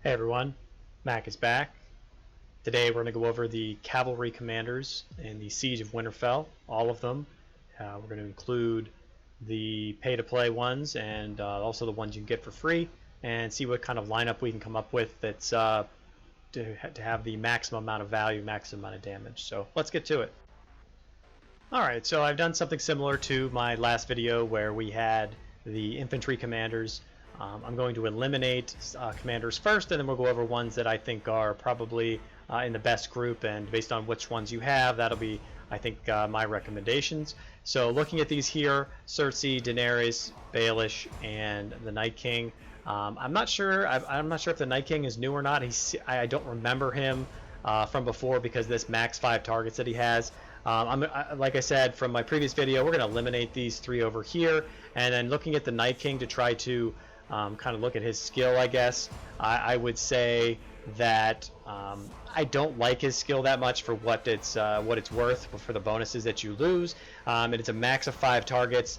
Hey everyone, Mac is back. Today we're going to go over the cavalry commanders in the Siege of Winterfell, all of them. We're going to include the pay-to-play ones and also the ones you can get for free, and see what kind of lineup we can come up with that's to have the maximum amount of value, maximum amount of damage. So let's get to it. Alright, so I've done something similar to my last video where we had the infantry commanders. I'm going to eliminate commanders first, and then we'll go over ones that I think are probably in the best group, and based on which ones you have, that'll be, I think, my recommendations. So looking at these here, Cersei, Daenerys, Baelish, and the Night King. I'm not sure if the Night King is new or not. I don't remember him from before because this max 5 targets that he has. Like I said from my previous video, we're going to eliminate these 3 over here, and then looking at the Night King to try to kind of look at his skill, I guess. I would say that I don't like his skill that much for what it's worth for the bonuses that you lose. And it's a max of 5 targets,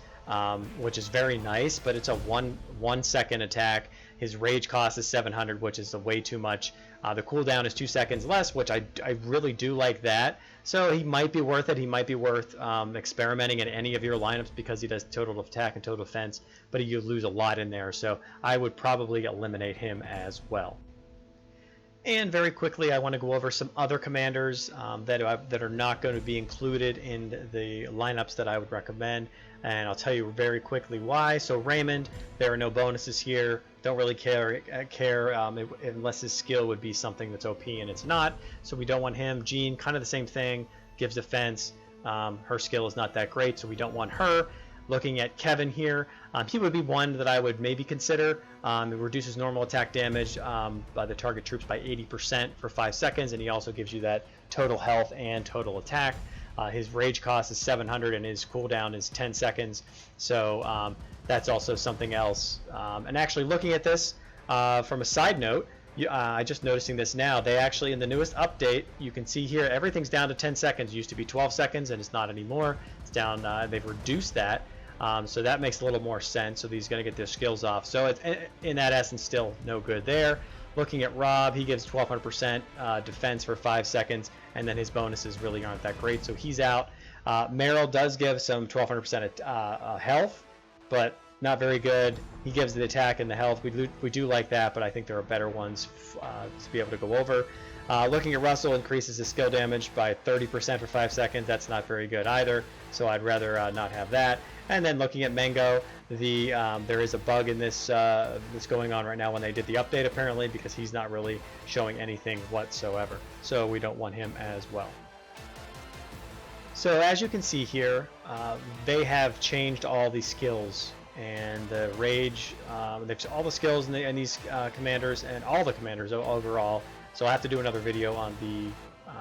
which is very nice, but it's a 1 second attack. His rage cost is 700, which is way too much. The cooldown is 2 seconds less, which I really do like that. So he might be worth it. He might be worth experimenting in any of your lineups because he does total attack and total defense, but you lose a lot in there. So I would probably eliminate him as well. And very quickly, I want to go over some other commanders that are not going to be included in the lineups that I would recommend, and I'll tell you very quickly why. So Raymond, there are no bonuses here. Don't really care unless his skill would be something that's OP, and it's not. So we don't want him. Jean, kind of the same thing, gives defense. Her skill is not that great, so we don't want her. Looking at Kevin here, he would be one that I would maybe consider. It reduces normal attack damage by the target troops by 80% for 5 seconds, and he also gives you that total health and total attack. His rage cost is 700, and his cooldown is 10 seconds. So that's also something else. And actually, looking at this from a side note, I just noticing this now. They actually, in the newest update, you can see here everything's down to 10 seconds. It used to be 12 seconds, and it's not anymore. It's down. They've reduced that. So that makes a little more sense. So he's going to get their skills off. So it's, in that essence, still no good there. Looking at Rob, he gives 1200% defense for 5 seconds, and then his bonuses really aren't that great, so he's out. Meryl does give some 1200% health, but not very good. He gives the attack and the health. We do like that, but I think there are better ones to be able to go over. Looking at Russell, increases his skill damage by 30% for 5 seconds. That's not very good either, so I'd rather not have that. And then looking at Mango, there is a bug in this that's going on right now when they did the update, apparently, because he's not really showing anything whatsoever. So we don't want him as well. So as you can see here, they have changed all the skills and the rage. There's all the skills in these commanders and all the commanders overall. So I'll have to do another video on the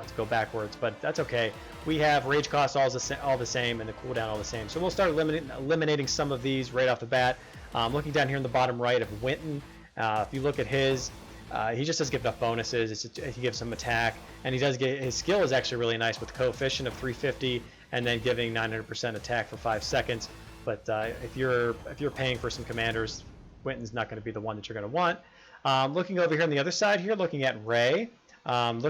to go backwards, but that's okay. We have rage costs all the same and the cooldown all the same. So we'll start eliminating some of these right off the bat. Looking down here in the bottom right of Winton, if you look at his, he just doesn't give enough bonuses. He gives some attack, and he does get, his skill is actually really nice with coefficient of 350 and then giving 900% attack for 5 seconds. But if you're paying for some commanders, Winton's not going to be the one that you're going to want. Looking over here on the other side here, looking at Rey. She's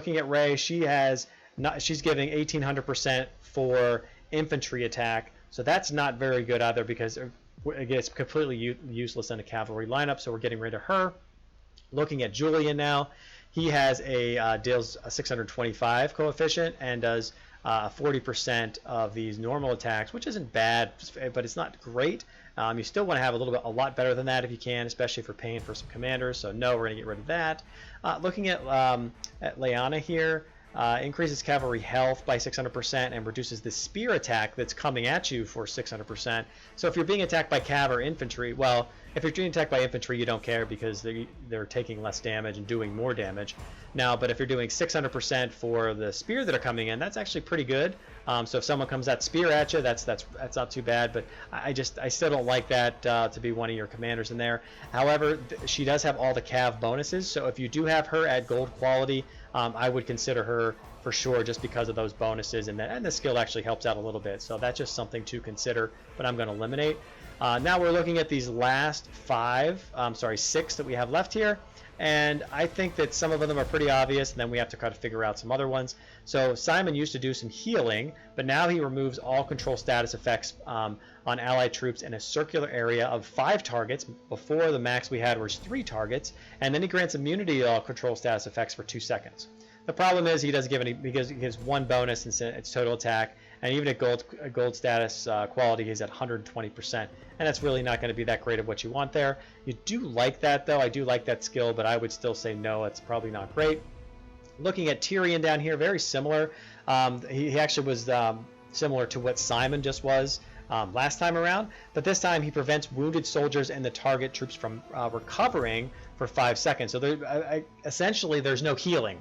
giving 1800% for infantry attack, so that's not very good either because again, it's completely useless in a cavalry lineup, so we're getting rid of her. Looking at Julian now, he has deals a 625 coefficient and does 40% of these normal attacks, which isn't bad, but it's not great. You still want to have a lot better than that if you can, especially if you're paying for some commanders. So no, we're going to get rid of that. Looking at Lyanna here, increases cavalry health by 600% and reduces the spear attack that's coming at you for 600%. So if you're being attacked by cav or infantry, well, if you're being attacked by infantry, you don't care because they're taking less damage and doing more damage. Now, but if you're doing 600% for the spear that are coming in, that's actually pretty good. So if someone comes that spear at you, that's not too bad. But I still don't like that to be one of your commanders in there. However, she does have all the cav bonuses. So if you do have her at gold quality, I would consider her for sure just because of those bonuses, and the skill actually helps out a little bit. So that's just something to consider, but I'm going to eliminate. Now we're looking at these last 6 that we have left here. and I think that some of them are pretty obvious, and then we have to kind of figure out some other ones. So Simon used to do some healing, but now he removes all control status effects on allied troops in a circular area of 5 targets. Before, the max we had was 3 targets, and then he grants immunity to all control status effects for 2 seconds. The problem is he doesn't give any, because he gives 1 bonus in its total attack, and even at gold status quality, he's at 120%, and that's really not going to be that great of what you want there. You do like that, though. I do like that skill, but I would still say no, it's probably not great. Looking at Tyrion down here, very similar. He actually was similar to what Simon just was last time around, but this time he prevents wounded soldiers and the target troops from recovering for 5 seconds. So essentially, there's no healing.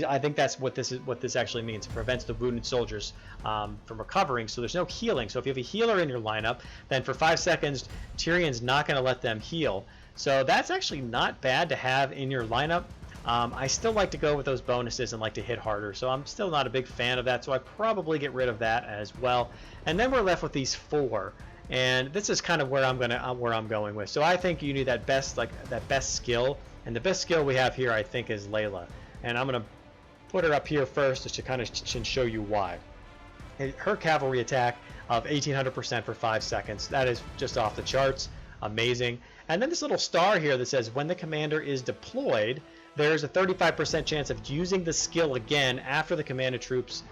I think that's what this actually means. It prevents the wounded soldiers from recovering, so there's no healing. So if you have a healer in your lineup, then for 5 seconds, Tyrion's not going to let them heal. So that's actually not bad to have in your lineup. I still like to go with those bonuses and like to hit harder, so I'm still not a big fan of that, so I probably get rid of that as well. And then we're left with these 4, and this is kind of where I'm going with. So I think you need that best skill, and the best skill we have here, I think, is Layla. And I'm going to put her up here first just to kind of show you why. Her cavalry attack of 1800% for 5 seconds, that is just off the charts, amazing. And then this little star here that says when the commander is deployed, there's a 35% chance of using the skill again after the commanded troops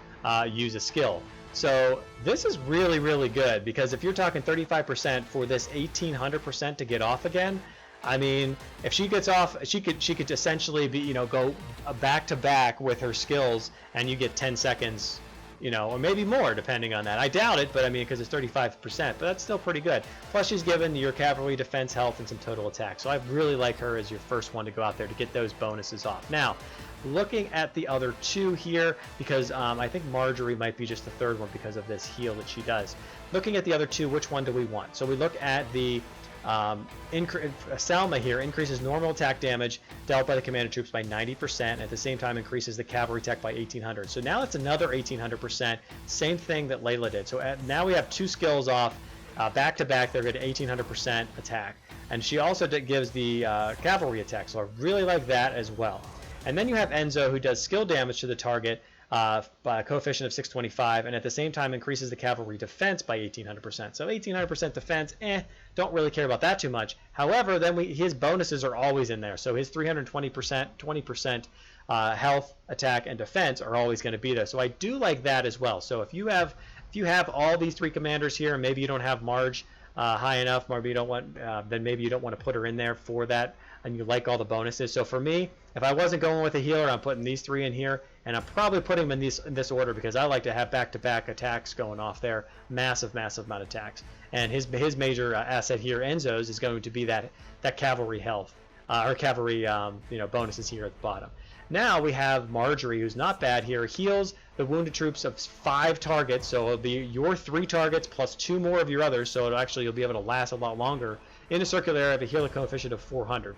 use a skill. So this is really, really good, because if you're talking 35% for this 1800% to get off again, I mean, if she gets off, she could essentially be, go back to back with her skills, and you get 10 seconds, or maybe more depending on that. I doubt it, but I mean, because it's 35%, but that's still pretty good. Plus, she's given your cavalry defense, health, and some total attack. So I really like her as your first one to go out there to get those bonuses off. Now, looking at the other 2 here, because I think Marjorie might be just the 3rd one because of this heal that she does. Looking at the other 2, which one do we want? So we look at the Salma here increases normal attack damage dealt by the commanded troops by 90%, and at the same time increases the cavalry attack by 1800. So now it's another 1800%, same thing that Layla did. So now we have 2 skills off back to back. They're at 1800% attack, and she also gives the cavalry attack. So I really like that as well. And then you have Enzo, who does skill damage to the target by a coefficient of 625, and at the same time increases the cavalry defense by 1800%. So 1800% defense, don't really care about that too much. However, then his bonuses are always in there. So his 320%, 20% health, attack, and defense are always going to be there. So I do like that as well. So if you have all these 3 commanders here, and maybe you don't have Marge high enough, maybe you don't want, then maybe you don't want to put her in there for that, and you like all the bonuses. So for me, if I wasn't going with a healer, I'm putting these 3 in here, and I'm probably putting them in this order, because I like to have back-to-back attacks going off there, massive amount of attacks. And his major asset here, Enzo's, is going to be that cavalry health, or cavalry bonuses here at the bottom. Now we have Marjorie, who's not bad here, heals the wounded troops of 5 targets, so it'll be your 3 targets plus 2 more of your others, so you'll be able to last a lot longer in a circular area of a healing coefficient of 400.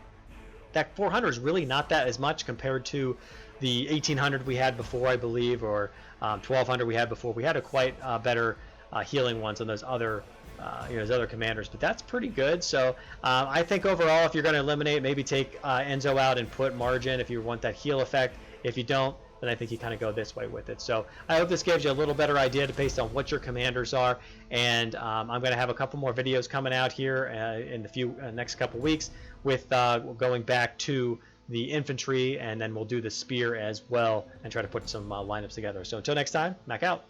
That 400 is really not that as much compared to the 1800 we had before, I believe, or 1200 we had before. We had a quite better healing ones on those other commanders, but that's pretty good. So I think overall, if you're going to eliminate, maybe take Enzo out and put Marge in if you want that heal effect. If you don't, then I think you kind of go this way with it. So I hope this gives you a little better idea based on what your commanders are. And I'm going to have a couple more videos coming out here in the next couple weeks with going back to the infantry, and then we'll do the spear as well and try to put some lineups together. So until next time, Mac out.